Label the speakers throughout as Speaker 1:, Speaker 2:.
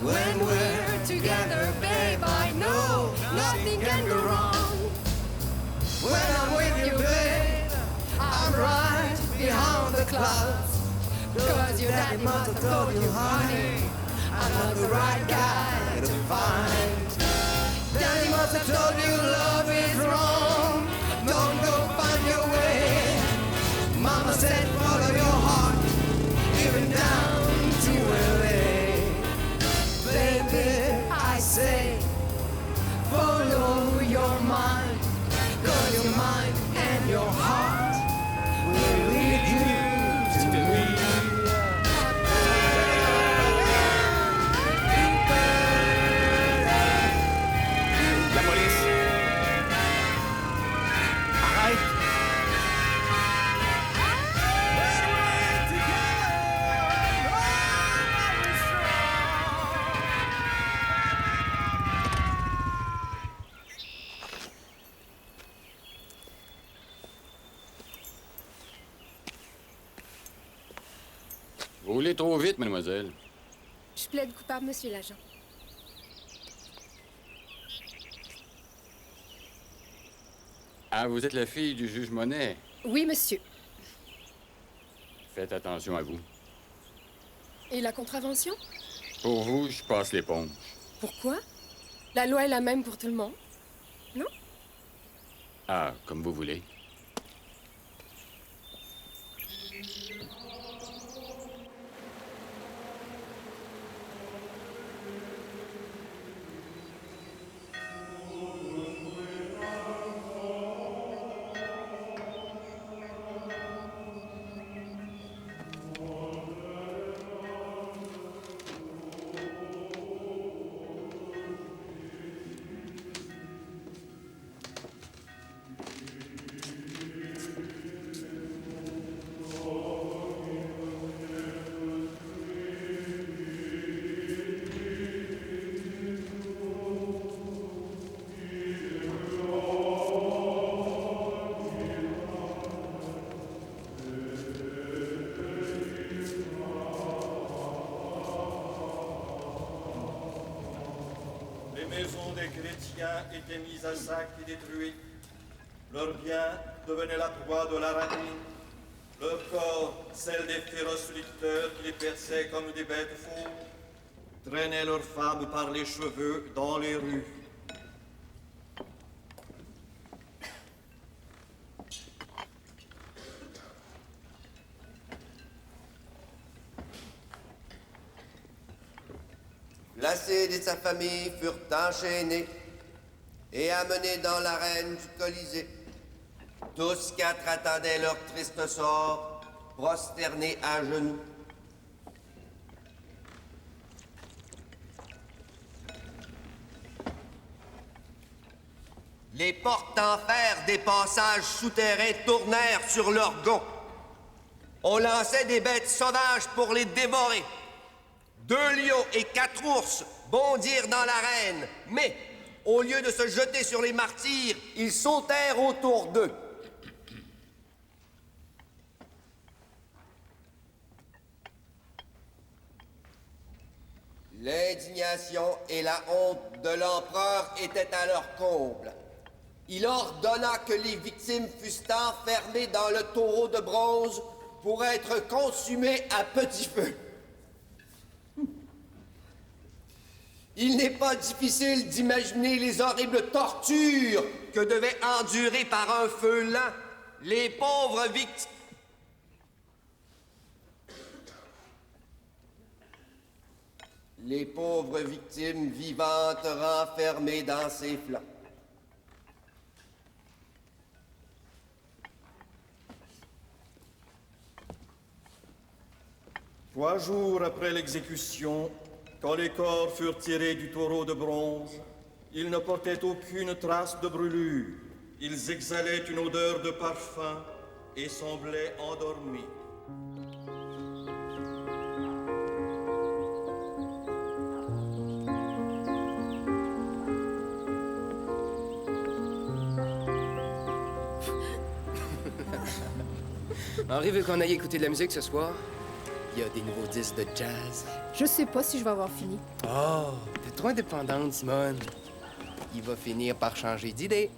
Speaker 1: When we're together, babe, I know nothing can go wrong. When I'm with you, babe, I'm right behind the clouds. Cause your daddy must have told you, honey, I'm not the right guy to find. Daddy must have told you love is wrong. Don't go find your way. Mama said follow your heart, even down to LA. Baby, I say follow your mind. Cause your mind and your heart will lead you to me.
Speaker 2: La police. Arrête.
Speaker 3: Vous roulez trop vite, mademoiselle.
Speaker 4: Je plaide coupable, monsieur l'agent.
Speaker 3: Ah, vous êtes la fille du juge Monet.
Speaker 4: Oui, monsieur.
Speaker 3: Faites attention à vous.
Speaker 4: Et la contravention?
Speaker 3: Pour vous, je passe l'éponge.
Speaker 4: Pourquoi? La loi est la même pour tout le monde. Non?
Speaker 3: Ah, comme vous voulez.
Speaker 5: Les maisons des chrétiens étaient mises à sac et détruites. Leurs biens devenaient la proie de la rapine. Leur corps, celle des féroces licteurs qui les perçaient comme des bêtes fauves, traînaient leurs femmes par les cheveux dans les rues.
Speaker 6: Placés de sa famille furent enchaînés et amenés dans l'arène du Colisée. Tous quatre attendaient leur triste sort, prosternés à genoux. Les portes en fer des passages souterrains tournèrent sur leurs gonds. On lançait des bêtes sauvages pour les dévorer. 2 lions et 4 ours bondirent dans l'arène, mais au lieu de se jeter sur les martyrs, ils sautèrent autour d'eux. L'indignation et la honte de l'empereur étaient à leur comble. Il ordonna que les victimes fussent enfermées dans le taureau de bronze pour être consumées à petit feu. Il n'est pas difficile d'imaginer les horribles tortures que devaient endurer par un feu lent les pauvres victimes. Les pauvres victimes vivantes renfermées dans ses flancs.
Speaker 5: Trois jours après l'exécution, quand les corps furent tirés du taureau de bronze, ils ne portaient aucune trace de brûlure. Ils exhalaient une odeur de parfum et semblaient endormis.
Speaker 2: Henri veut qu'on aille écouter de la musique ce soir.
Speaker 7: Il y a des nouveaux disques de jazz.
Speaker 4: Je sais pas si je vais avoir fini.
Speaker 7: Oh, t'es trop indépendante, Simone. Il va finir par changer d'idée.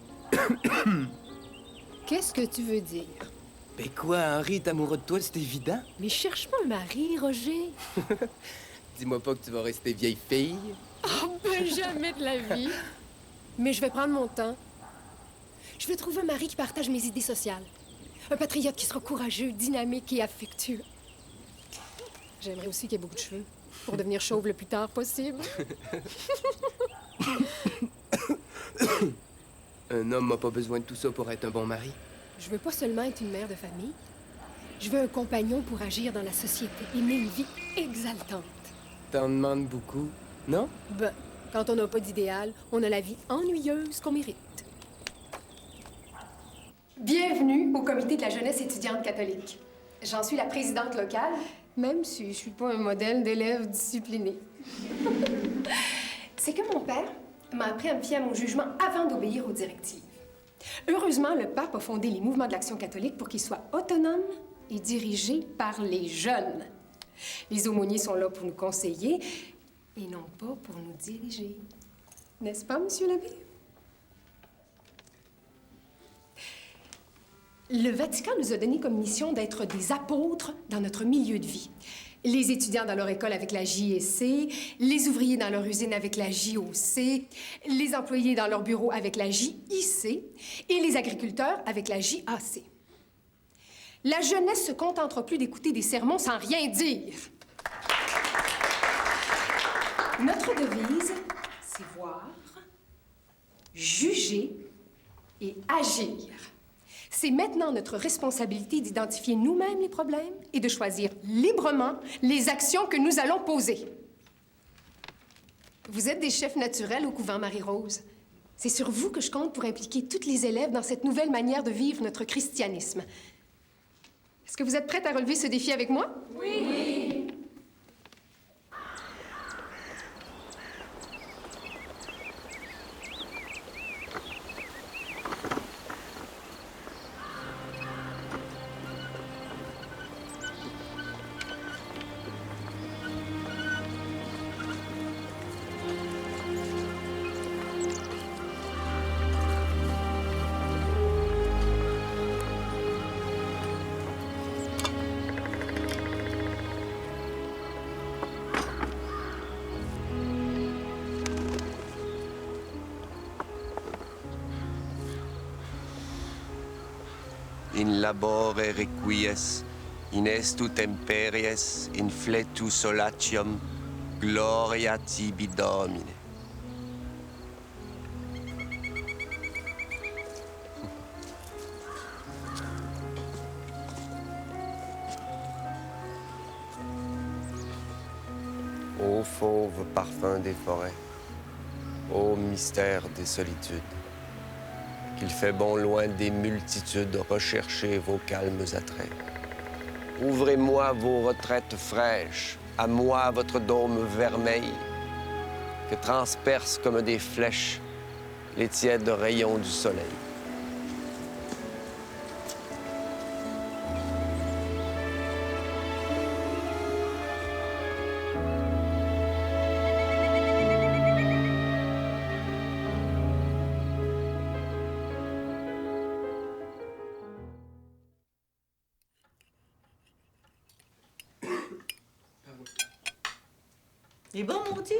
Speaker 4: Qu'est-ce que tu veux dire?
Speaker 7: Ben quoi, Henri est amoureux de toi, c'est évident.
Speaker 4: Mais cherche pas un mari, Roger.
Speaker 7: Dis-moi pas que tu vas rester vieille fille.
Speaker 4: Oh, ben jamais de la vie. Mais je vais prendre mon temps. Je veux trouver un mari qui partage mes idées sociales. Un patriote qui sera courageux, dynamique et affectueux. J'aimerais aussi qu'il y ait beaucoup de cheveux pour devenir chauve le plus tard possible.
Speaker 7: Un homme n'a pas besoin de tout ça pour être un bon mari.
Speaker 4: Je veux pas seulement être une mère de famille. Je veux un compagnon pour agir dans la société et mener une vie exaltante.
Speaker 7: T'en demandes beaucoup, non?
Speaker 4: Ben, quand on n'a pas d'idéal, on a la vie ennuyeuse qu'on mérite. Bienvenue au comité de la jeunesse étudiante catholique. J'en suis la présidente locale, même si je suis pas un modèle d'élève discipliné. C'est que mon père m'a appris à me fier à mon jugement avant d'obéir aux directives. Heureusement, le pape a fondé les mouvements de l'Action catholique pour qu'ils soient autonomes et dirigés par les jeunes. Les aumôniers sont là pour nous conseiller et non pas pour nous diriger. N'est-ce pas, monsieur l'abbé? Le Vatican nous a donné comme mission d'être des apôtres dans notre milieu de vie. Les étudiants dans leur école avec la JSC, les ouvriers dans leur usine avec la JOC, les employés dans leur bureau avec la JIC et les agriculteurs avec la JAC. La jeunesse se contentera plus d'écouter des sermons sans rien dire. Notre devise, c'est voir, juger et agir. C'est maintenant notre responsabilité d'identifier nous-mêmes les problèmes et de choisir librement les actions que nous allons poser. Vous êtes des chefs naturels au couvent Marie-Rose. C'est sur vous que je compte pour impliquer tous les élèves dans cette nouvelle manière de vivre notre christianisme. Est-ce que vous êtes prête à relever ce défi avec moi? Oui!
Speaker 6: In labore requies, in estu temperies, in fletu solatium, gloria tibi Domine. Ô fauve parfum des forêts, ô mystère des solitudes, qu'il fait bon loin des multitudes rechercher vos calmes attraits. Ouvrez-moi vos retraites fraîches, à moi votre dôme vermeil, que transpercent comme des flèches les tièdes rayons du soleil.
Speaker 8: Il est bon, mon petit?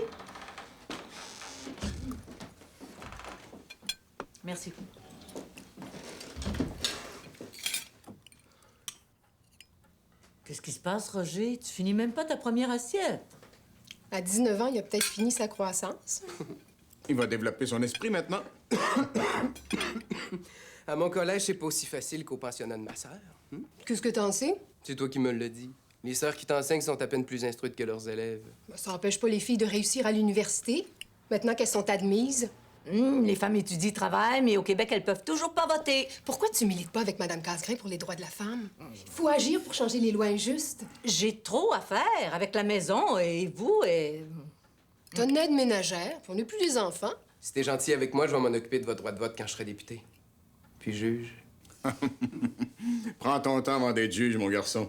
Speaker 8: Merci. Qu'est-ce qui se passe, Roger? Tu finis même pas ta première assiette.
Speaker 4: À 19 ans, il a peut-être fini sa croissance.
Speaker 2: Il va développer son esprit maintenant.
Speaker 7: À mon collège, c'est pas aussi facile qu'au pensionnat de ma sœur.
Speaker 4: Qu'est-ce que t'en sais?
Speaker 7: C'est toi qui me l'as dit. Les sœurs qui t'enseignent sont à peine plus instruites que leurs élèves.
Speaker 4: Ça n'empêche pas les filles de réussir à l'université, maintenant qu'elles sont admises.
Speaker 8: Les femmes étudient, travaillent, mais au Québec, elles peuvent toujours pas voter.
Speaker 4: Pourquoi tu milites pas avec Mme Casgrain pour les droits de la femme? Il faut agir pour changer les lois injustes.
Speaker 8: J'ai trop à faire avec la maison et vous et...
Speaker 4: T'as une aide ménagère, puis on n'est plus des enfants.
Speaker 7: Si t'es gentil avec moi, je vais m'en occuper de votre droit de vote quand je serai député. Puis juge.
Speaker 2: Prends ton temps avant d'être juge, mon garçon.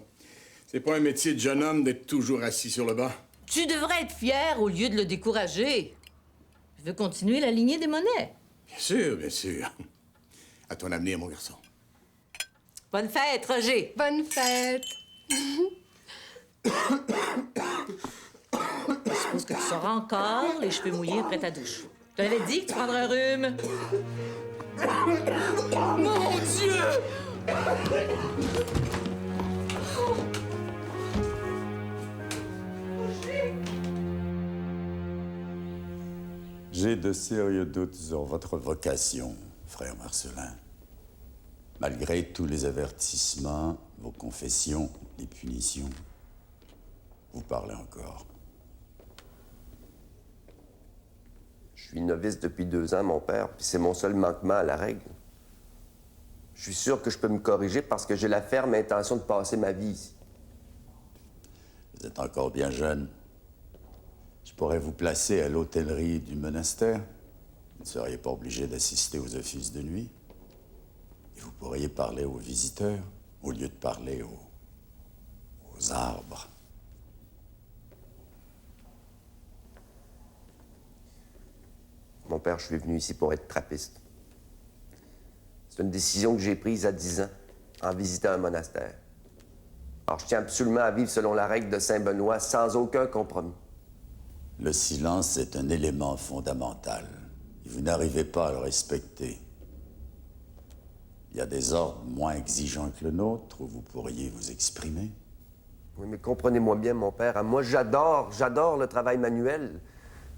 Speaker 2: C'est pas un métier de jeune homme d'être toujours assis sur le banc.
Speaker 8: Tu devrais être fier au lieu de le décourager. Je veux continuer la lignée des Monnaies.
Speaker 2: Bien sûr, bien sûr. À ton avenir, mon garçon.
Speaker 8: Bonne fête, Roger.
Speaker 4: Bonne fête!
Speaker 8: Je suppose que tu sauras encore les cheveux mouillés après ta douche. Je t'avais dit que tu prendrais un rhume. Mon Dieu!
Speaker 9: J'ai de sérieux doutes sur votre vocation, frère Marcelin. Malgré tous les avertissements, vos confessions, les punitions, vous parlez encore.
Speaker 6: Je suis novice depuis 2 ans, mon père, puis c'est mon seul manquement à la règle. Je suis sûr que je peux me corriger parce que j'ai la ferme intention de passer ma vie ici.
Speaker 9: Vous êtes encore bien jeune. Je pourrais vous placer à l'hôtellerie du monastère. Vous ne seriez pas obligé d'assister aux offices de nuit. Et vous pourriez parler aux visiteurs au lieu de parler aux arbres.
Speaker 6: Mon père, je suis venu ici pour être trappiste. C'est une décision que j'ai prise à 10 ans, en visitant un monastère. Alors, je tiens absolument à vivre selon la règle de Saint-Benoît, sans aucun compromis.
Speaker 9: Le silence est un élément fondamental. Et vous n'arrivez pas à le respecter. Il y a des ordres moins exigeants que le nôtre où vous pourriez vous exprimer.
Speaker 6: Oui, mais comprenez-moi bien, mon père. Moi, j'adore le travail manuel.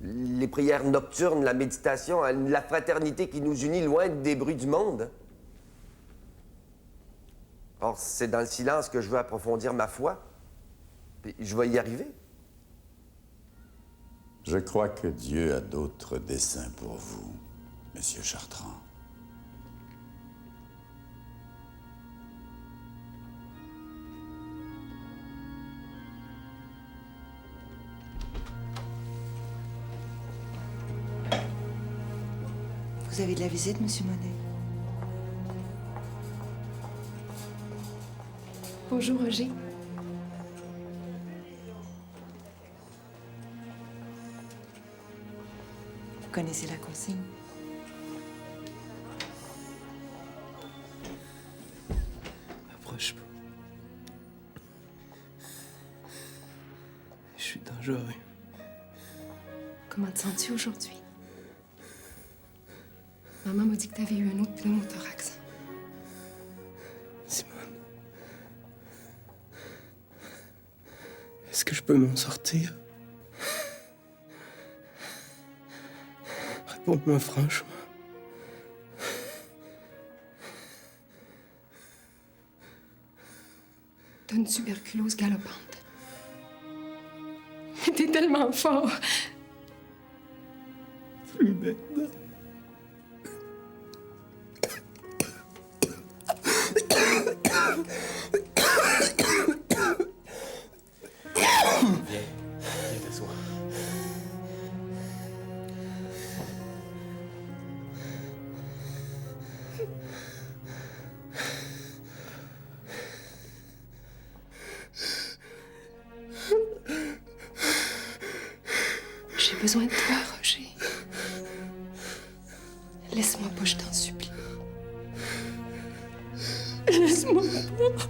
Speaker 6: Les prières nocturnes, la méditation, la fraternité qui nous unit loin des bruits du monde. Or, c'est dans le silence que je veux approfondir ma foi. Puis je vais y arriver.
Speaker 9: Je crois que Dieu a d'autres desseins pour vous, Monsieur Chartrand.
Speaker 10: Vous avez de la visite, Monsieur Monet?
Speaker 4: Bonjour, Roger.
Speaker 10: Vous connaissez la consigne?
Speaker 7: Approche pas. Je suis dangereux.
Speaker 4: Comment te sens-tu aujourd'hui? Maman m'a dit que t'avais eu un autre pneumothorax.
Speaker 7: Simone. Est-ce que je peux m'en sortir? Réponds-moi franchement.
Speaker 4: T'as une tuberculose galopante. Mais t'es tellement fort.
Speaker 7: Plus maintenant.
Speaker 3: Viens t'asseoir.
Speaker 4: J'ai besoin de toi, Roger. Laisse-moi pas, je t'en supplie. Laisse-moi pas.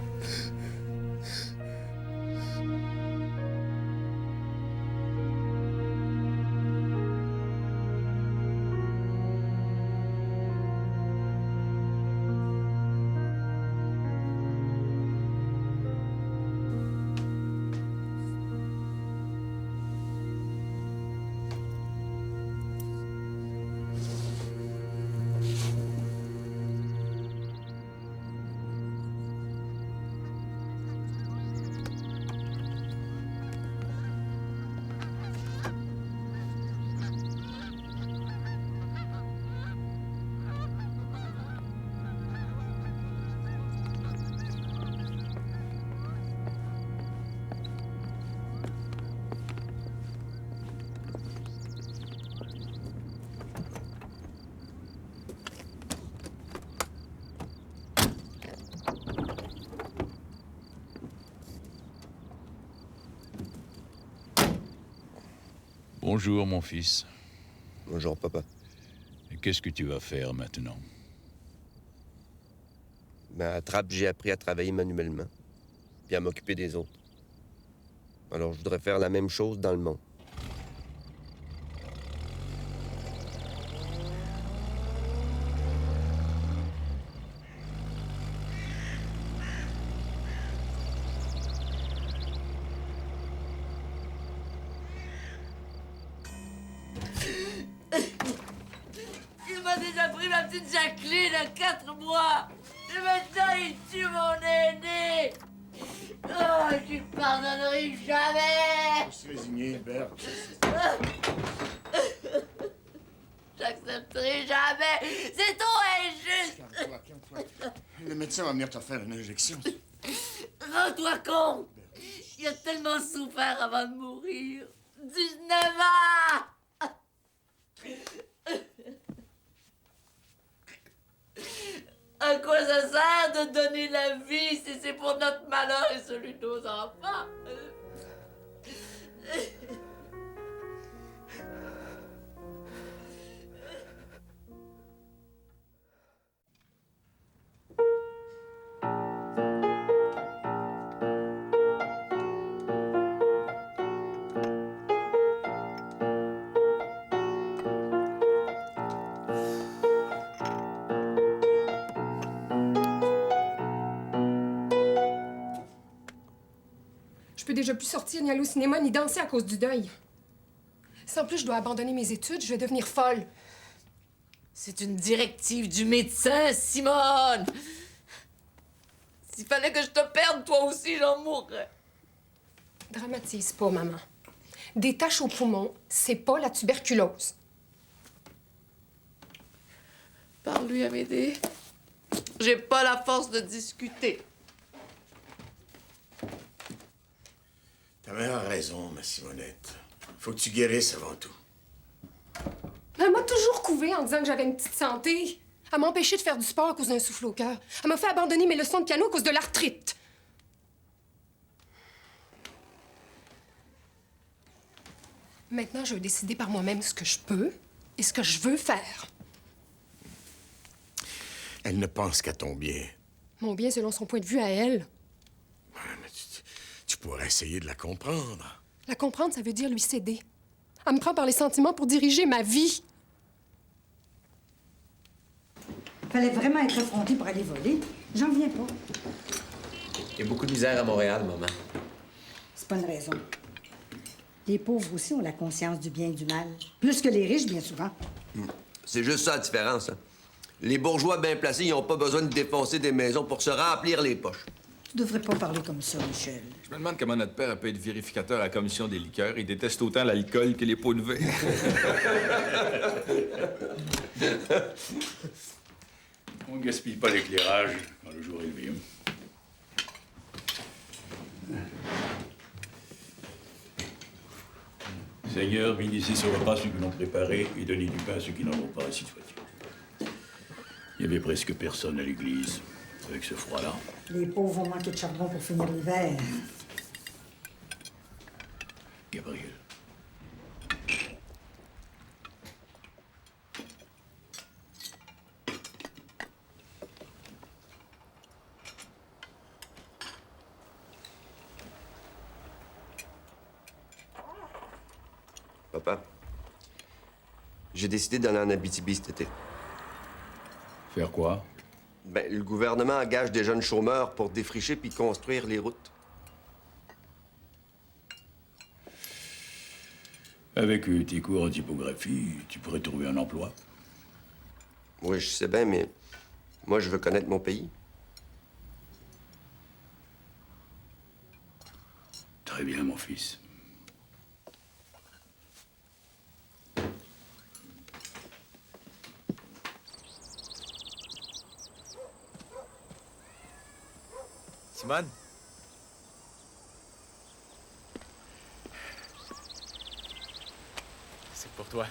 Speaker 11: Bonjour, mon fils.
Speaker 6: Bonjour, papa.
Speaker 11: Et qu'est-ce que tu vas faire maintenant?
Speaker 6: Ben, à Trappes, j'ai appris à travailler manuellement, puis à m'occuper des autres. Alors, je voudrais faire la même chose dans le monde.
Speaker 8: Il m'a déjà pris ma petite Jacqueline à 4 mois. Et maintenant, il tue mon aîné. Oh, je ne pardonnerai jamais.
Speaker 2: Faut se résigner, Berthe.
Speaker 8: J'accepterai jamais. C'est trop injuste.
Speaker 2: Calme-toi. Le médecin va venir te faire une injection.
Speaker 8: Rends-toi compte. Il a tellement souffert avant de mourir. 19 ans. À quoi ça sert de donner la vie si c'est pour notre malheur et celui de nos enfants?
Speaker 4: Je peux déjà plus sortir, ni aller au cinéma, ni danser à cause du deuil. Si en plus je dois abandonner mes études, je vais devenir folle.
Speaker 8: C'est une directive du médecin, Simone! S'il fallait que je te perde, toi aussi, j'en mourrais.
Speaker 4: Dramatise pas, maman. Des taches aux poumons, c'est pas la tuberculose.
Speaker 8: Parle-lui, Amédée. J'ai pas la force de discuter.
Speaker 2: Ta mère a raison, ma Simonette. Faut que tu guérisses avant tout.
Speaker 4: Elle m'a toujours couvée en disant que j'avais une petite santé. Elle m'a empêché de faire du sport à cause d'un souffle au cœur. Elle m'a fait abandonner mes leçons de piano à cause de l'arthrite. Maintenant, je vais décider par moi-même ce que je peux et ce que je veux faire.
Speaker 2: Elle ne pense qu'à ton bien.
Speaker 4: Mon bien selon son point de vue à elle.
Speaker 2: Ouais, mais tu pourrais essayer de la comprendre.
Speaker 4: La comprendre, ça veut dire lui céder. Elle me prend par les sentiments pour diriger ma vie.
Speaker 12: Fallait vraiment être affronté pour aller voler. J'en viens pas.
Speaker 13: Il y a beaucoup de misère à Montréal, maman.
Speaker 12: C'est pas une raison. Les pauvres aussi ont la conscience du bien et du mal. Plus que les riches, bien souvent.
Speaker 6: C'est juste ça la différence. Hein. Les bourgeois bien placés, ils n'ont pas besoin de défoncer des maisons pour se remplir les poches.
Speaker 12: Tu devrais pas parler comme ça, Michel.
Speaker 14: Je me demande comment notre père peut être vérificateur à la commission des liqueurs. Il déteste autant l'alcool que les pots de vin.
Speaker 11: On ne gaspille pas l'éclairage quand le jour est levé. Seigneur, bénissez ce repas ceux qui l'ont préparé et donnez du pain à ceux qui n'en ont pas, ainsi soit-il. Il n'y avait presque personne à l'église, avec ce froid-là.
Speaker 12: Les pauvres vont manquer de charbon pour finir l'hiver.
Speaker 11: Gabriel.
Speaker 6: Papa, j'ai décidé d'aller en Abitibi cet été.
Speaker 11: Faire quoi?
Speaker 6: Ben, le gouvernement engage des jeunes chômeurs pour défricher puis construire les routes.
Speaker 11: Avec tes cours en typographie, tu pourrais trouver un emploi.
Speaker 6: Oui, je sais bien, mais moi, je veux connaître mon pays.
Speaker 11: Très bien, mon fils.
Speaker 13: Simone? C'est pour toi.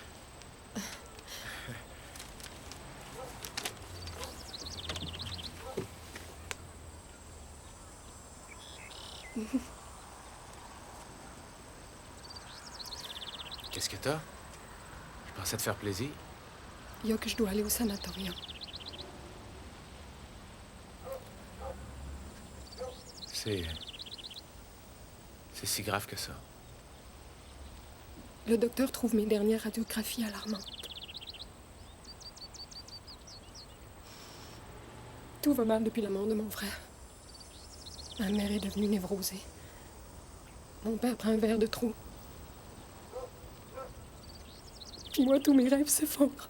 Speaker 13: Qu'est-ce que t'as? Je pensais te faire plaisir.
Speaker 4: Il y a que je dois aller au sanatorium.
Speaker 13: C'est si grave que ça.
Speaker 4: Le docteur trouve mes dernières radiographies alarmantes. Tout va mal depuis la mort de mon frère. Ma mère est devenue névrosée. Mon père prend un verre de trop. Puis moi, tous mes rêves s'effondrent.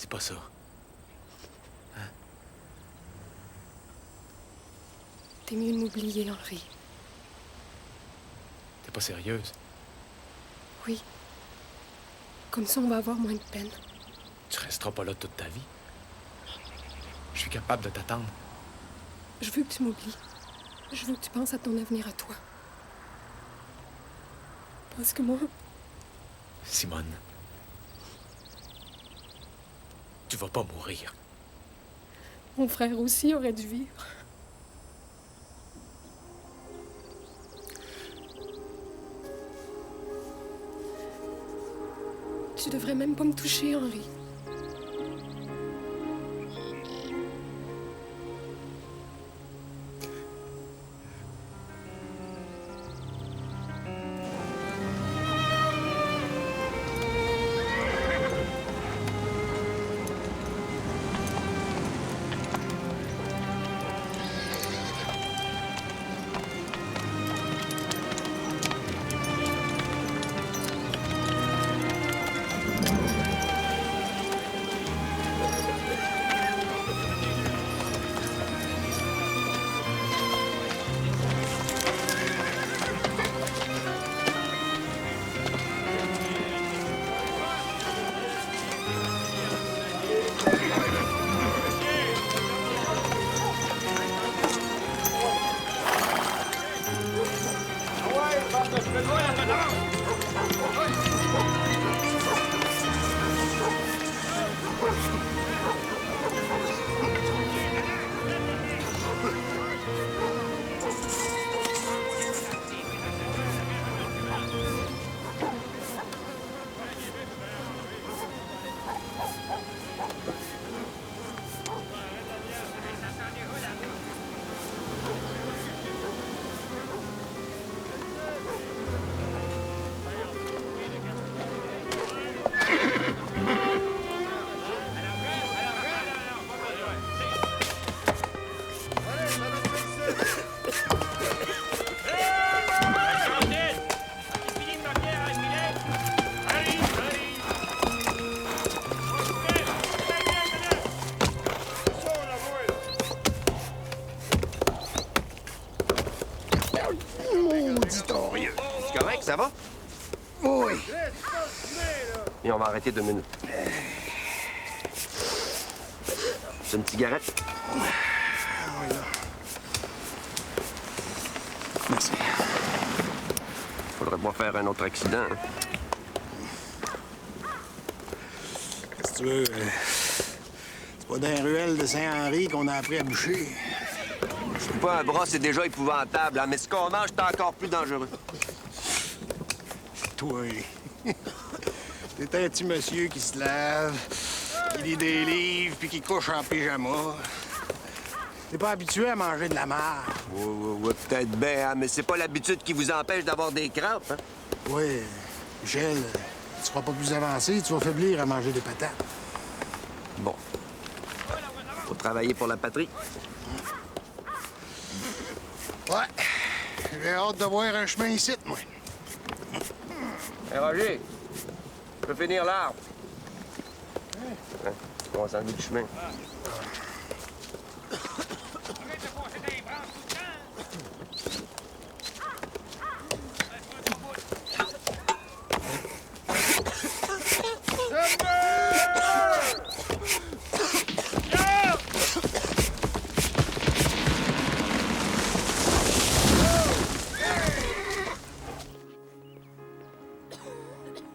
Speaker 13: Dis pas ça.
Speaker 4: T'es mieux de m'oublier, Henri.
Speaker 13: T'es pas sérieuse?
Speaker 4: Oui. Comme ça, on va avoir moins de peine.
Speaker 13: Tu resteras pas là toute ta vie. Je suis capable de t'attendre.
Speaker 4: Je veux que tu m'oublies. Je veux que tu penses à ton avenir à toi. Parce que moi...
Speaker 13: Simone, tu vas pas mourir.
Speaker 4: Mon frère aussi aurait dû vivre. Tu devrais même pas me toucher, Henri.
Speaker 6: C'est correct, ça va?
Speaker 2: Oui.
Speaker 6: Et on va arrêter 2 minutes. C'est une cigarette?
Speaker 2: Merci.
Speaker 6: Faudrait pas faire un autre accident. Hein?
Speaker 2: Qu'est-ce que tu veux? C'est pas dans les ruelles de Saint-Henri qu'on a appris à boucher.
Speaker 6: Pas un bras, c'est déjà épouvantable, hein? Mais ce qu'on mange, c'est encore plus dangereux.
Speaker 2: Toi, t'es un petit monsieur qui se lave, qui lit des livres, puis qui couche en pyjama. T'es pas habitué à manger de la marde.
Speaker 6: Oui, peut-être bien, hein? Mais c'est pas l'habitude qui vous empêche d'avoir des crampes, hein?
Speaker 2: Oui, Michel, tu seras pas plus avancé, tu vas faiblir à manger des patates.
Speaker 6: Bon. Faut travailler pour la patrie.
Speaker 2: Ouais. J'ai hâte de voir un chemin ici, moi.
Speaker 6: Hé, Roger, je peux finir l'arbre. Hein? On va s'enlever du chemin.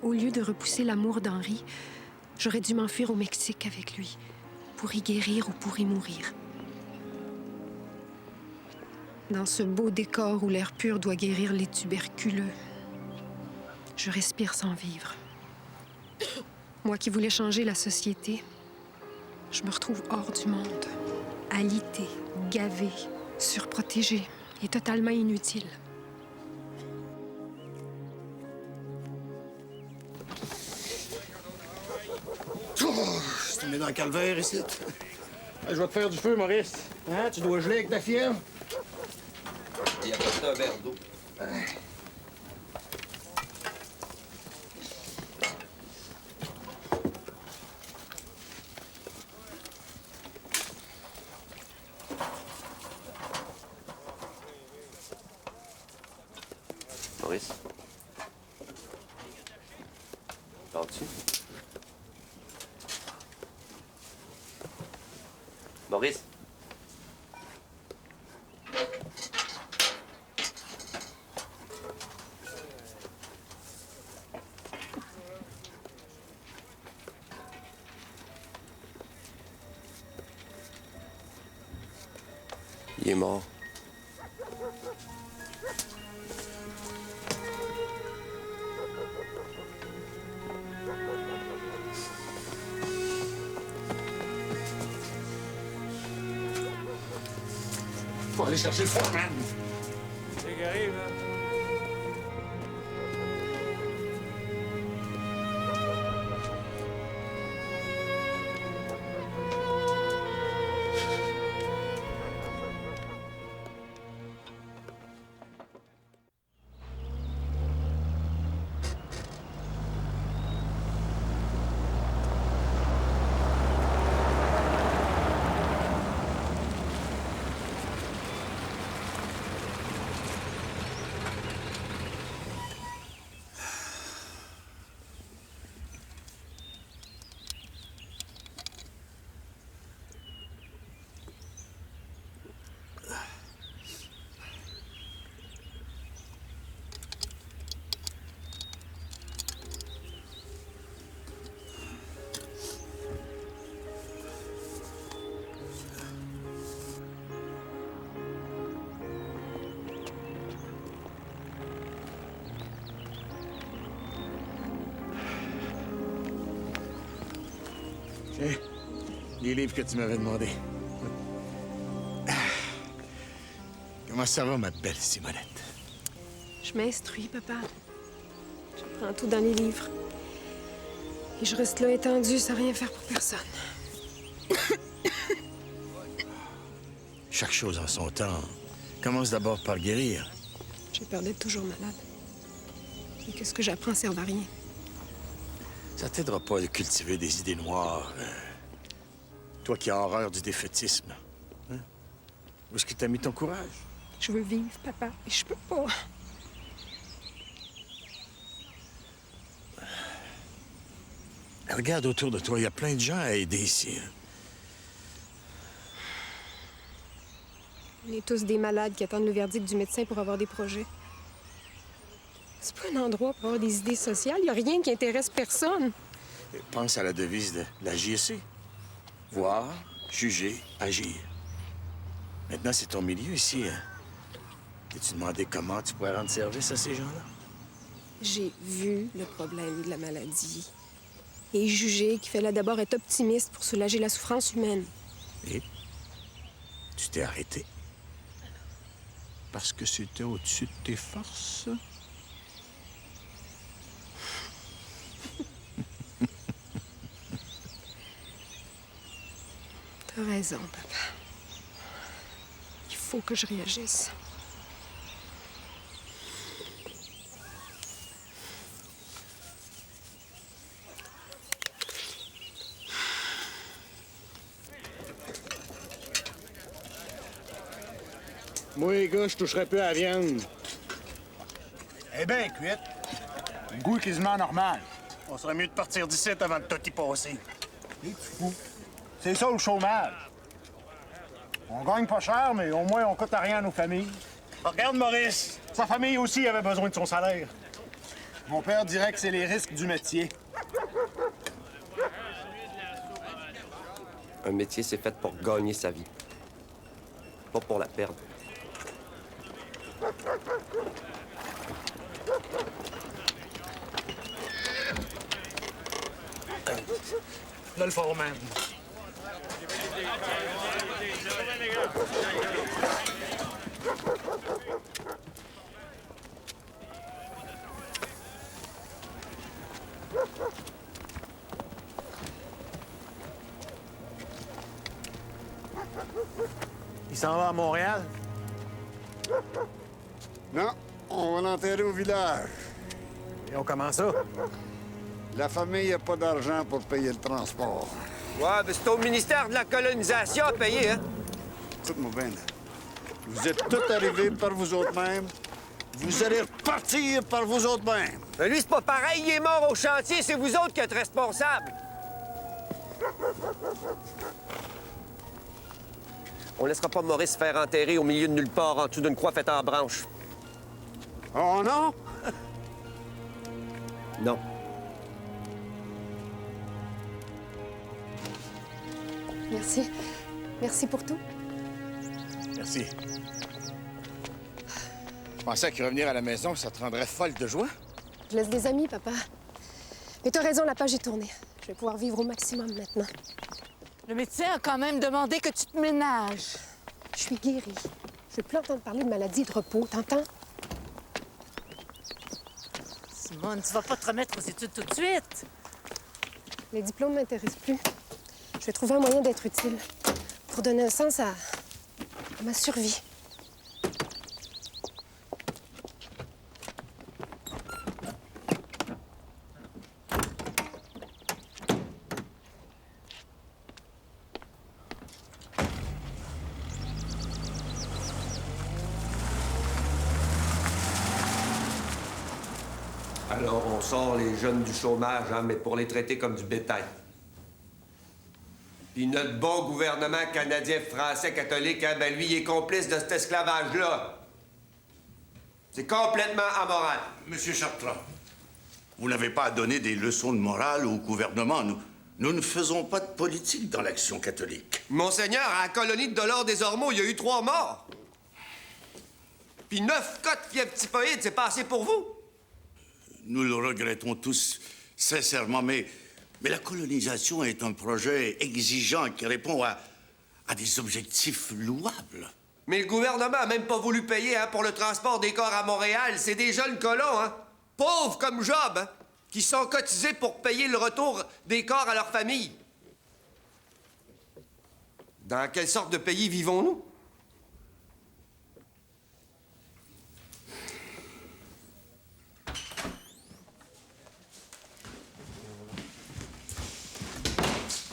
Speaker 4: Au lieu de repousser l'amour d'Henri, j'aurais dû m'enfuir au Mexique avec lui, pour y guérir ou pour y mourir. Dans ce beau décor où l'air pur doit guérir les tuberculeux, Je respire sans vivre. Moi qui voulais changer la société, je me retrouve hors du monde, alitée, gavée, surprotégée et totalement inutile.
Speaker 2: Oh, je te mets dans le calvaire ici. Je vais te faire du feu, Maurice. Hein? Tu dois geler avec ta fièvre?
Speaker 6: Il y a pas un verre d'eau. Maurice? Dors-tu? Maurice? Il est mort.
Speaker 2: Faut aller chercher le foreman.
Speaker 13: C'est qui arrive, là?
Speaker 2: Tiens, les livres que tu m'avais demandé. Comment ça va, ma belle Simonette?
Speaker 4: Je m'instruis, papa. Je prends tout dans les livres. Et je reste là étendu sans rien faire pour personne.
Speaker 2: Chaque chose en son temps. Commence d'abord par guérir.
Speaker 4: J'ai peur d'être toujours malade. Et que ce que j'apprends serve à rien.
Speaker 2: Ça t'aidera pas de cultiver des idées noires. Toi qui as horreur du défaitisme. Hein? Où est-ce que t'as mis ton courage?
Speaker 4: Je veux vivre, papa, et je peux pas.
Speaker 2: Regarde autour de toi, il y a plein de gens à aider ici. Hein?
Speaker 4: On est tous des malades qui attendent le verdict du médecin pour avoir des projets. C'est pas un endroit pour avoir des idées sociales. Il n'y a rien qui intéresse personne.
Speaker 2: Pense à la devise de la JSC. Voir, juger, agir. Maintenant, c'est ton milieu ici. Hein? T'es-tu demandé comment tu pourrais rendre service à ces gens-là?
Speaker 4: J'ai vu le problème de la maladie. Et jugé qu'il fallait d'abord être optimiste pour soulager la souffrance humaine.
Speaker 2: Et tu t'es arrêté? Parce que c'était au-dessus de tes forces?
Speaker 4: T'as raison, papa. Il faut que je réagisse.
Speaker 2: Moi, les gars, je toucherais plus à la viande. Eh bien, cuite. Le goût est quasiment normal. On serait mieux de partir d'ici avant de tout y passer. Et tu fous. C'est ça, le chômage. On gagne pas cher, mais au moins, on coûte à rien à nos familles. Regarde Maurice. Sa famille aussi avait besoin de son salaire. Mon père dirait que c'est les risques du métier.
Speaker 6: Un métier, c'est fait pour gagner sa vie. Pas pour la perdre.
Speaker 2: Là, le foreman.
Speaker 15: Il s'en va à Montréal?
Speaker 16: Non, on va l'enterrer au village.
Speaker 15: Et on commence ça?
Speaker 16: La famille n'a pas d'argent pour payer le transport.
Speaker 6: Ouais, mais c'est au ministère de la colonisation à payer, hein?
Speaker 16: Écoute-moi bien, là. Vous êtes tous arrivés par vous autres-mêmes. Vous allez repartir par vous autres-mêmes.
Speaker 6: Mais lui, c'est pas pareil, il est mort au chantier, c'est vous autres qui êtes responsables. On laissera pas Maurice se faire enterrer au milieu de nulle part, en dessous d'une croix faite en branche.
Speaker 16: Oh non?
Speaker 6: Non.
Speaker 4: Merci. Merci pour tout.
Speaker 15: Merci. Je pensais que revenir à la maison, ça te rendrait folle de joie.
Speaker 4: Je laisse des amis, papa. Mais t'as raison, la page est tournée. Je vais pouvoir vivre au maximum maintenant.
Speaker 8: Le médecin a quand même demandé que tu te ménages.
Speaker 4: Je suis guérie. Je veux plus entendre parler de maladie et de repos, t'entends?
Speaker 8: Simone, tu vas pas te remettre aux études tout de suite.
Speaker 4: Les diplômes m'intéressent plus. Je vais trouver un moyen d'être utile pour donner un sens à ma survie.
Speaker 6: Alors, on sort les jeunes du chômage, hein, mais pour les traiter comme du bétail. Puis notre bon gouvernement canadien, français, catholique, hein, ben lui, il est complice de cet esclavage-là. C'est complètement amoral.
Speaker 17: Monsieur Chartrand, vous n'avez pas à donner des leçons de morale au gouvernement. Nous ne faisons pas de politique dans l'Action catholique.
Speaker 6: Monseigneur, à la colonie de Dolores-des-Ormeaux, il y a eu 3 morts. Puis 9 cas de fièvre typhoïde, c'est pas assez pour vous?
Speaker 17: Nous le regrettons tous sincèrement, mais la colonisation est un projet exigeant qui répond à des objectifs louables.
Speaker 6: Mais le gouvernement a même pas voulu payer hein, pour le transport des corps à Montréal. C'est des jeunes colons, hein, pauvres comme Job, hein, qui sont cotisés pour payer le retour des corps à leur famille. Dans quelle sorte de pays vivons-nous?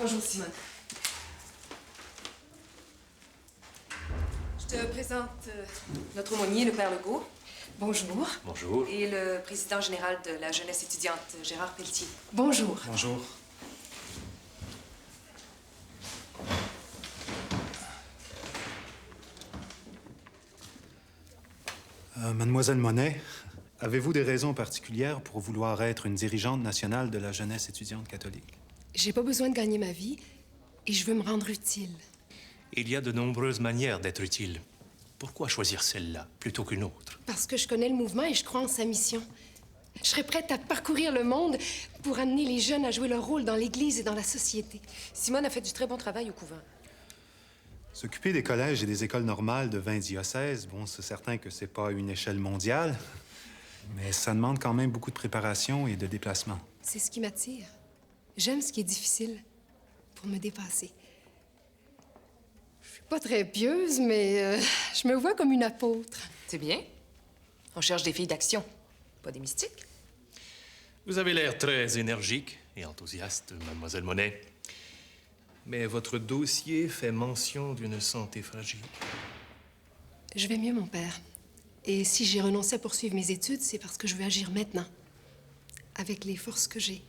Speaker 18: Bonjour, Simone. Je te présente notre aumônier, le Père Legault. Bonjour.
Speaker 13: Bonjour.
Speaker 18: Et le président général de la jeunesse étudiante, Gérard Pelletier.
Speaker 4: Bonjour.
Speaker 13: Bonjour.
Speaker 19: Mademoiselle Monet, avez-vous des raisons particulières pour vouloir être une dirigeante nationale de la jeunesse étudiante catholique?
Speaker 4: J'ai pas besoin de gagner ma vie et je veux me rendre utile.
Speaker 13: Il y a de nombreuses manières d'être utile. Pourquoi choisir celle-là plutôt qu'une autre?
Speaker 4: Parce que je connais le mouvement et je crois en sa mission. Je serais prête à parcourir le monde pour amener les jeunes à jouer leur rôle dans l'Église et dans la société.
Speaker 18: Simone a fait du très bon travail au couvent.
Speaker 19: S'occuper des collèges et des écoles normales de 20 diocèses, bon, c'est certain que c'est pas à une échelle mondiale, mais ça demande quand même beaucoup de préparation et de déplacement.
Speaker 4: C'est ce qui m'attire. J'aime ce qui est difficile pour me dépasser. Je suis pas très pieuse, mais je me vois comme une apôtre.
Speaker 18: C'est bien. On cherche des filles d'action, pas des mystiques.
Speaker 13: Vous avez l'air très énergique et enthousiaste, mademoiselle Monet. Mais votre dossier fait mention d'une santé fragile.
Speaker 4: Je vais mieux, mon père. Et si j'ai renoncé à poursuivre mes études, c'est parce que je veux agir maintenant, avec les forces que j'ai,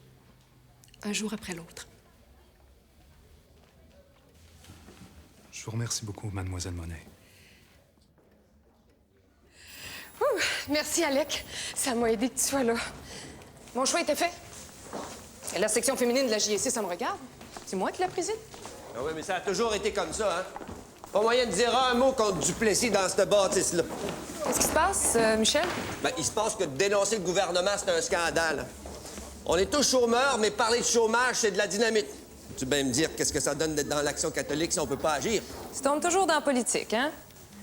Speaker 4: un jour après l'autre.
Speaker 19: Je vous remercie beaucoup, mademoiselle Monet.
Speaker 4: Merci, Alec. Ça m'a aidé que tu sois là.
Speaker 18: Mon choix était fait. Et la section féminine de la JSC, ça me regarde. C'est moi qui la préside.
Speaker 6: Ah oui, mais ça a toujours été comme ça, hein? Pas moyen de dire un mot contre Duplessis dans cette bâtisse-là.
Speaker 18: Qu'est-ce qui se passe, Michel?
Speaker 6: Ben, il se passe que de dénoncer le gouvernement, c'est un scandale. On est tous chômeurs, mais parler de chômage, c'est de la dynamite. Tu peux bien me dire qu'est-ce que ça donne d'être dans l'Action catholique si on peut pas agir?
Speaker 18: Tu tombes toujours dans la politique, hein?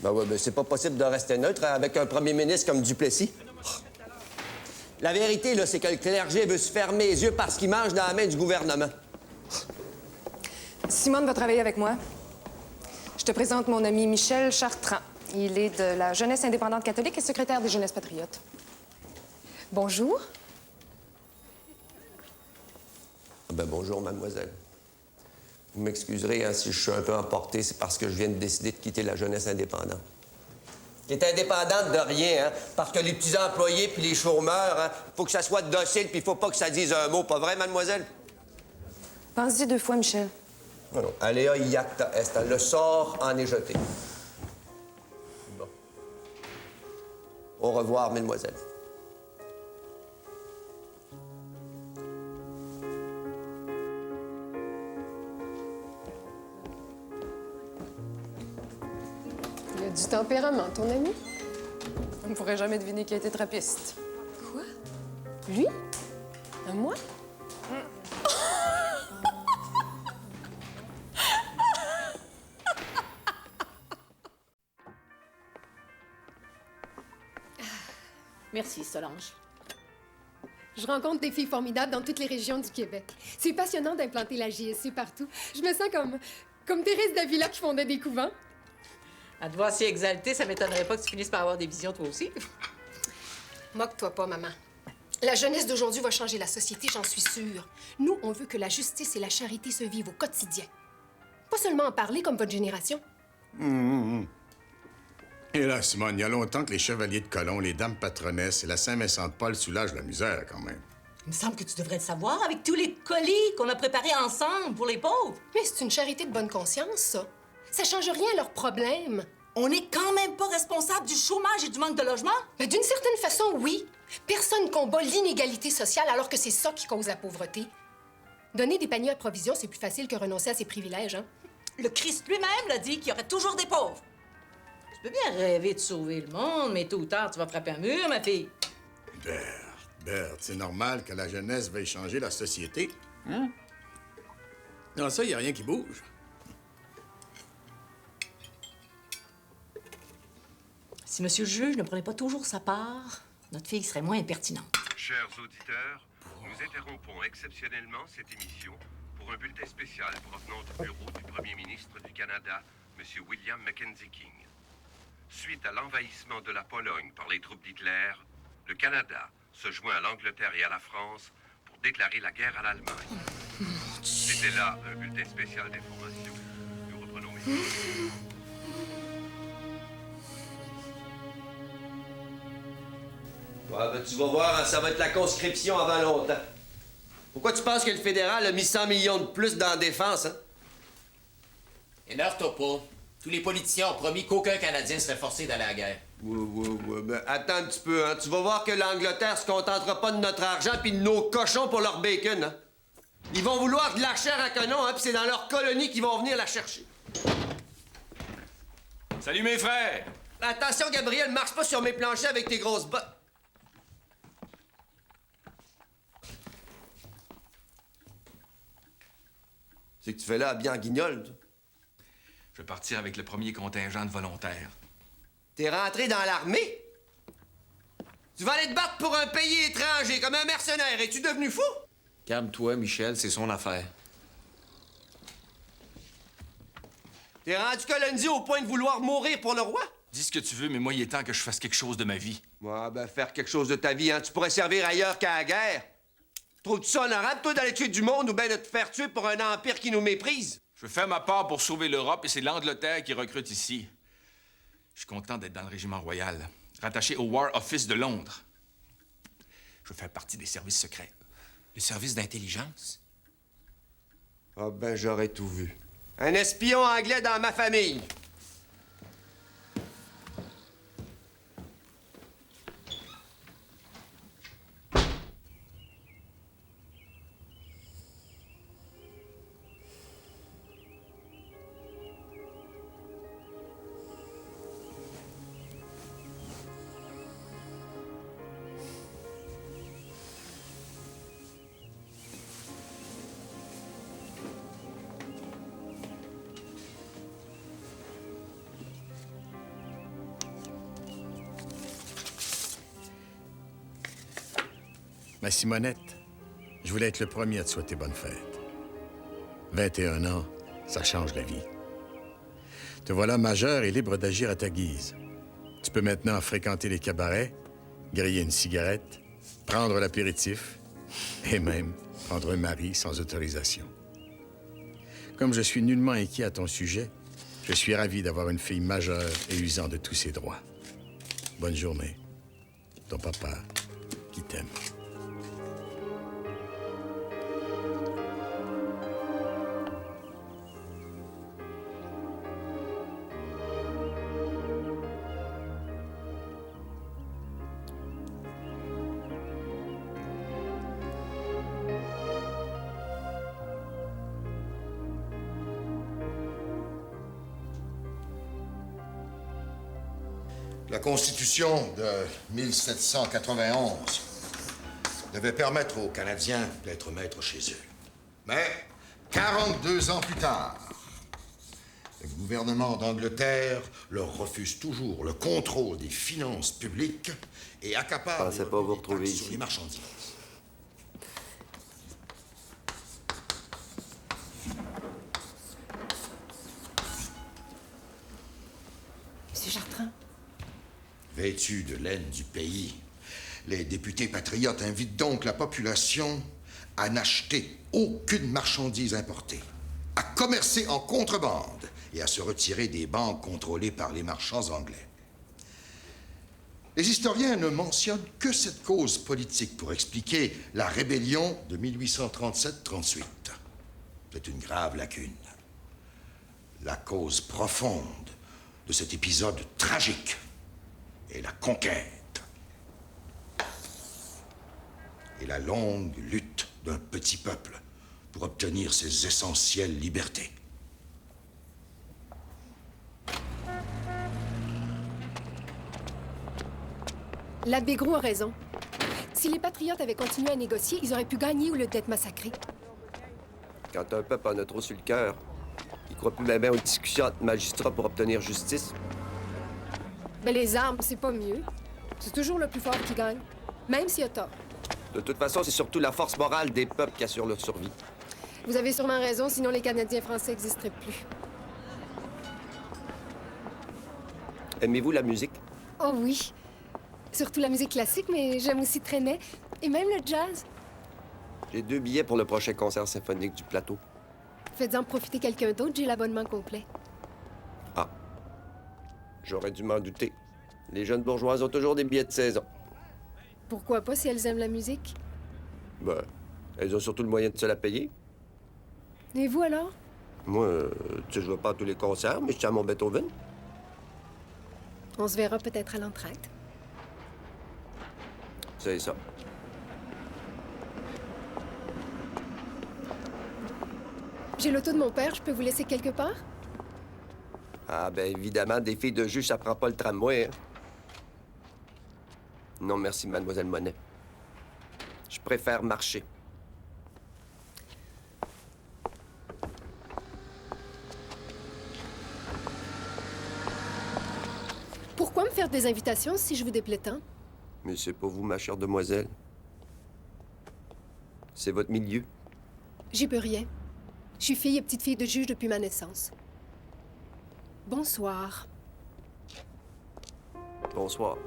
Speaker 6: Ben ouais, ben c'est pas possible de rester neutre avec un premier ministre comme Duplessis. La vérité, là, c'est que le clergé veut se fermer les yeux parce qu'il mange dans la main du gouvernement.
Speaker 18: Simone va travailler avec moi. Je te présente mon ami Michel Chartrand. Il est de la Jeunesse indépendante catholique et secrétaire des Jeunesses patriotes. Bonjour.
Speaker 6: Ben bonjour, mademoiselle. Vous m'excuserez hein, si je suis un peu emporté, c'est parce que je viens de décider de quitter la Jeunesse indépendante. Qui est indépendante de rien, hein, parce que les petits employés puis les chômeurs, hein, faut que ça soit docile puis il faut pas que ça dise un mot, pas vrai, mademoiselle?
Speaker 18: Pense-y 2 fois, Michel.
Speaker 6: Non, non. Alea iacta est. Le sort en est jeté. Bon. Au revoir, mesdemoiselles.
Speaker 4: Il a du tempérament, ton ami.
Speaker 18: On ne pourrait jamais deviner qu'il a été trappiste.
Speaker 4: Quoi? Lui? À moi?
Speaker 8: Merci, Solange.
Speaker 4: Je rencontre des filles formidables dans toutes les régions du Québec. C'est passionnant d'implanter la JSC partout. Je me sens comme Thérèse Davila qui fondait des couvents.
Speaker 8: À te voir si exaltée, ça m'étonnerait pas que tu finisses par avoir des visions toi aussi.
Speaker 4: Moque-toi pas, maman. La jeunesse d'aujourd'hui va changer la société, j'en suis sûre. Nous, on veut que la justice et la charité se vivent au quotidien. Pas seulement en parler comme votre génération.
Speaker 2: Et là, Simone, il y a longtemps que les chevaliers de Colomb, les dames patronesses et la Saint-Vincent-de-Paul soulagent la misère, quand même.
Speaker 8: Il me semble que tu devrais le savoir avec tous les colis qu'on a préparés ensemble pour les pauvres.
Speaker 4: Mais c'est une charité de bonne conscience, ça. Ça change rien à leurs problèmes.
Speaker 8: On n'est quand même pas responsable du chômage et du manque de logement.
Speaker 4: Mais d'une certaine façon, oui. Personne combat l'inégalité sociale alors que c'est ça qui cause la pauvreté. Donner des paniers à provisions, c'est plus facile que renoncer à ses privilèges, hein?
Speaker 8: Le Christ lui-même l'a dit qu'il y aurait toujours des pauvres. Tu peux bien rêver de sauver le monde, mais tôt ou tard, tu vas frapper un mur, ma fille.
Speaker 2: Berthe, c'est normal que la jeunesse veuille changer la société. Hein? Dans ça, il n'y a rien qui bouge.
Speaker 8: Si monsieur le juge ne prenait pas toujours sa part, notre fille serait moins impertinente.
Speaker 20: Chers auditeurs, nous interrompons exceptionnellement cette émission pour un bulletin spécial provenant du bureau du Premier ministre du Canada, M. William Mackenzie King. Suite à l'envahissement de la Pologne par les troupes d'Hitler, le Canada se joint à l'Angleterre et à la France pour déclarer la guerre à l'Allemagne. C'était là un bulletin spécial d'information. Nous reprenons maintenant.
Speaker 6: Ouais, ben, tu vas voir, hein, ça va être la conscription avant longtemps. Pourquoi tu penses que le fédéral a mis 100 millions de plus dans la défense, hein?
Speaker 21: Énerve-toi pas. Tous les politiciens ont promis qu'aucun Canadien serait forcé d'aller à la guerre.
Speaker 6: Ouais. Ben, attends un petit peu, hein. Tu vas voir que l'Angleterre se contentera pas de notre argent puis de nos cochons pour leur bacon, hein. Ils vont vouloir de la chair à canon, hein, puis c'est dans leur colonie qu'ils vont venir la chercher.
Speaker 14: Salut, mes frères!
Speaker 6: Attention, Gabriel, marche pas sur mes planchers avec tes grosses bottes. C'est que tu fais là, bien en guignol, toi.
Speaker 14: Je vais partir avec le premier contingent de volontaires.
Speaker 6: T'es rentré dans l'armée? Tu vas aller te battre pour un pays étranger, comme un mercenaire. Es-tu devenu fou?
Speaker 14: Calme-toi, Michel, c'est son affaire.
Speaker 6: T'es rendu colonisé au point de vouloir mourir pour le roi?
Speaker 14: Dis ce que tu veux, mais moi, il est temps que je fasse quelque chose de ma vie.
Speaker 6: Ouais, ben, faire quelque chose de ta vie, hein. Tu pourrais servir ailleurs qu'à la guerre. Trouves-tu ça honorable, toi, d'aller tuer du monde ou bien de te faire tuer pour un empire qui nous méprise?
Speaker 14: Je veux faire ma part pour sauver l'Europe et c'est l'Angleterre qui recrute ici. Je suis content d'être dans le régiment royal, rattaché au War Office de Londres. Je veux faire partie des services secrets.
Speaker 21: Le service d'intelligence?
Speaker 6: Ah ben, j'aurais tout vu. Un espion anglais dans ma famille.
Speaker 15: Ma Simonette, je voulais être le premier à te souhaiter bonne fête. 21 ans, ça change la vie. Te voilà majeur et libre d'agir à ta guise. Tu peux maintenant fréquenter les cabarets, griller une cigarette, prendre l'apéritif et même prendre un mari sans autorisation. Comme je suis nullement inquiet à ton sujet, je suis ravi d'avoir une fille majeure et usant de tous ses droits. Bonne journée. Ton papa qui t'aime.
Speaker 1: La Constitution de 1791 devait permettre aux Canadiens d'être maîtres chez eux. Mais, 42 ans plus tard, le gouvernement d'Angleterre leur refuse toujours le contrôle des finances publiques et accapare
Speaker 6: Je pensais pas vous retrouver
Speaker 1: sur
Speaker 6: ici.
Speaker 1: les marchandises.
Speaker 4: Monsieur Chartrand.
Speaker 1: Vêtus de laine du pays, les députés patriotes invitent donc la population à n'acheter aucune marchandise importée, à commercer en contrebande et à se retirer des banques contrôlées par les marchands anglais. Les historiens ne mentionnent que cette cause politique pour expliquer la rébellion de 1837-38. C'est une grave lacune. La cause profonde de cet épisode tragique est la conquête et la longue lutte d'un petit peuple pour obtenir ses essentielles libertés.
Speaker 4: L'abbé Gros a raison. Si les patriotes avaient continué à négocier, ils auraient pu gagner au lieu d'être massacrés.
Speaker 6: Quand un peuple en a trop sur le cœur, il croit plus bien aux discussions entre magistrats pour obtenir justice.
Speaker 4: Mais les armes, c'est pas mieux. C'est toujours le plus fort qui gagne, même s'il a tort.
Speaker 6: De toute façon, c'est surtout la force morale des peuples qui assure leur survie.
Speaker 4: Vous avez sûrement raison, sinon les Canadiens français n'existeraient plus.
Speaker 6: Aimez-vous la musique?
Speaker 4: Oh oui. Surtout la musique classique, mais j'aime aussi Trenet et même le jazz.
Speaker 6: J'ai 2 billets pour le prochain concert symphonique du plateau.
Speaker 4: Faites-en profiter quelqu'un d'autre, j'ai l'abonnement complet.
Speaker 6: Ah. J'aurais dû m'en douter. Les jeunes bourgeoises ont toujours des billets de saison.
Speaker 4: Pourquoi pas si elles aiment la musique?
Speaker 6: Ben, elles ont surtout le moyen de se la payer.
Speaker 4: Et vous alors?
Speaker 6: Moi, tu sais, je vais pas à tous les concerts, mais je tiens à mon Beethoven.
Speaker 4: On se verra peut-être à l'entracte.
Speaker 6: C'est ça.
Speaker 4: J'ai l'auto de mon père, je peux vous laisser quelque part?
Speaker 6: Ah, ben évidemment, des filles de juge, ça prend pas le tramway, hein. Non, merci, mademoiselle Monet. Je préfère marcher.
Speaker 4: Pourquoi me faire des invitations si je vous déplais tant?
Speaker 6: Mais c'est pas vous, ma chère demoiselle. C'est votre milieu.
Speaker 4: J'y peux rien. Je suis fille et petite-fille de juge depuis ma naissance. Bonsoir.
Speaker 6: Bonsoir.